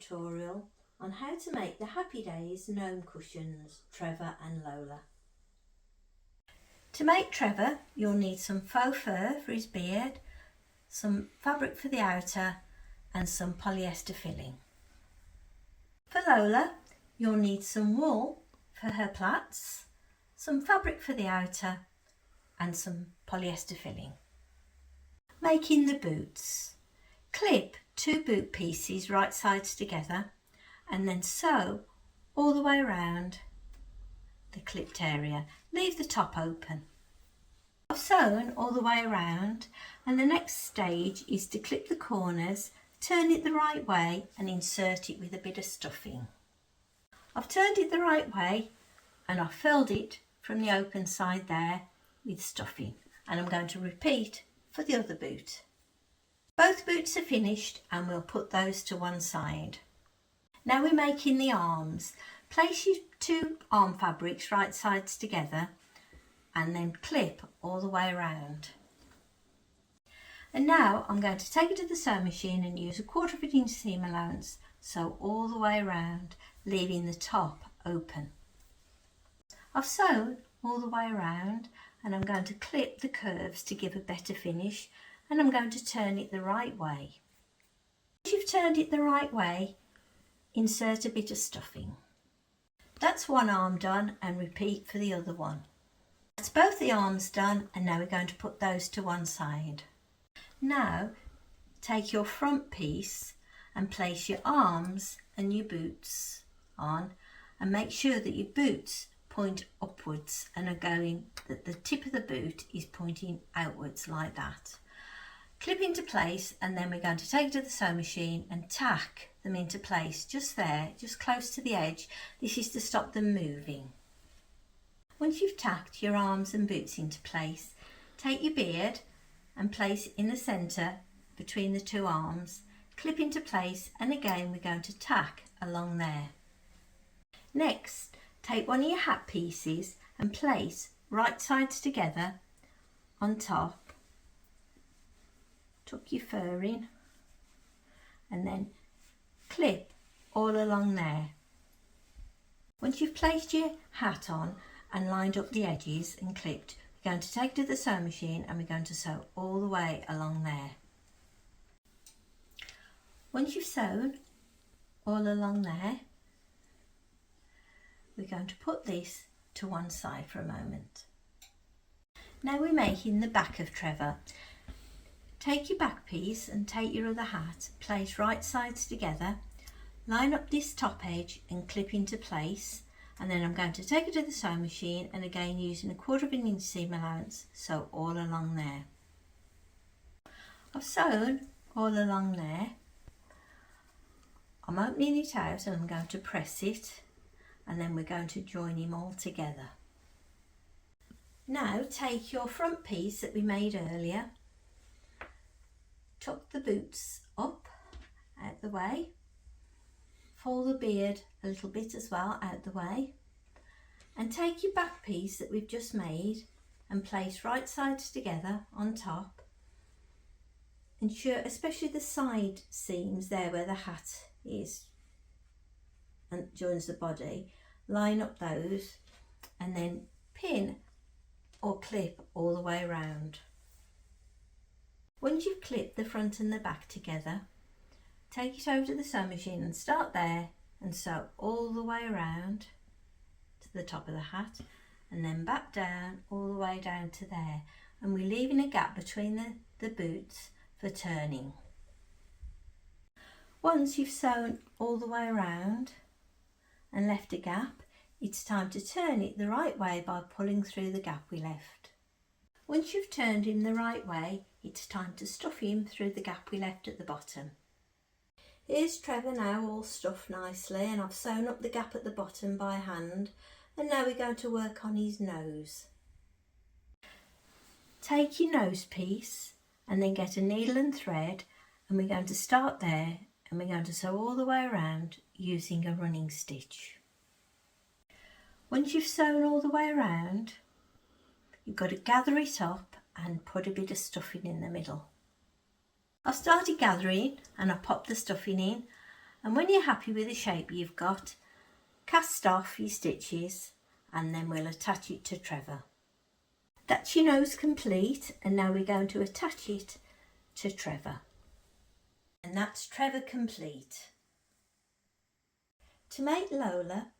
tutorial on how to make the Happy Days gnome cushions, Trevor and Lola. To make Trevor, you'll need some faux fur for his beard, some fabric for the outer and some polyester filling. For Lola, you'll need some wool for her plaits, some fabric for the outer and some polyester filling. Making the boots. Clip 2 boot pieces right sides together and then sew all the way around the clipped area. Leave the top open. I've sewn all the way around and the next stage is to clip the corners, turn it the right way and insert it with a bit of stuffing. I've turned it the right way and I've filled it from the open side there with stuffing, and I'm going to repeat for the other boot. Both boots are finished and we'll put those to one side. Now we're making the arms. Place your 2 arm fabrics right sides together and then clip all the way around. And now I'm going to take it to the sewing machine and use 1/4 inch seam allowance, sew all the way around, leaving the top open. I've sewn all the way around and I'm going to clip the curves to give a better finish, and I'm going to turn it the right way. Once you've turned it the right way, insert a bit of stuffing. That's one arm done and repeat for the other one. That's both the arms done and now we're going to put those to one side. Now take your front piece and place your arms and your boots on, and make sure that your boots point upwards and are going, that the tip of the boot is pointing outwards like that. Clip into place and then we're going to take it to the sewing machine and tack them into place just there, just close to the edge. This is to stop them moving. Once you've tacked your arms and boots into place, take your beard and place in the centre between the 2 arms, clip into place, and again we're going to tack along there. Next, take one of your hat pieces and place right sides together on top. Tuck your fur in and then clip all along there. Once you've placed your hat on and lined up the edges and clipped, we're going to take it to the sewing machine and we're going to sew all the way along there. Once you've sewn all along there, we're going to put this to one side for a moment. Now we're making the back of Trevor. Take your back piece and take your other hat, place right sides together, line up this top edge and clip into place, and then I'm going to take it to the sewing machine and again using 1/4 inch seam allowance, sew all along there. I've sewn all along there. I'm opening it out and I'm going to press it, and then we're going to join him all together. Now take your front piece that we made earlier, tuck the boots up out the way, fold the beard a little bit as well out the way, and take your back piece that we've just made and place right sides together on top. Ensure especially the side seams there where the hat is and joins the body, line up those and then pin or clip all the way around. Once you've clipped the front and the back together, take it over to the sewing machine and start there and sew all the way around to the top of the hat and then back down all the way down to there, and we're leaving a gap between the boots for turning. Once you've sewn all the way around and left a gap, it's time to turn it the right way by pulling through the gap we left. Once you've turned him the right way, it's time to stuff him through the gap we left at the bottom. Here's Trevor now all stuffed nicely, and I've sewn up the gap at the bottom by hand, and now we're going to work on his nose. Take your nose piece and then get a needle and thread, and we're going to start there and we're going to sew all the way around using a running stitch. Once you've sewn all the way around, you've got to gather it up and put a bit of stuffing in the middle. I started gathering and I popped the stuffing in, And when you're happy with the shape you've got, cast off your stitches and then we'll attach it to Trevor. That's your nose complete, and now we're going to attach it to Trevor. And that's Trevor complete. To make Lola,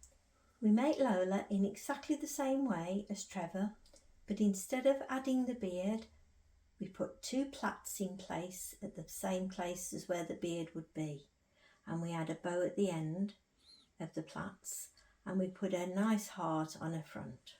we make Lola in exactly the same way as Trevor, but instead of adding the beard, we put 2 plaits in place at the same place as where the beard would be. And we add a bow at the end of the plaits, and we put a nice heart on her front.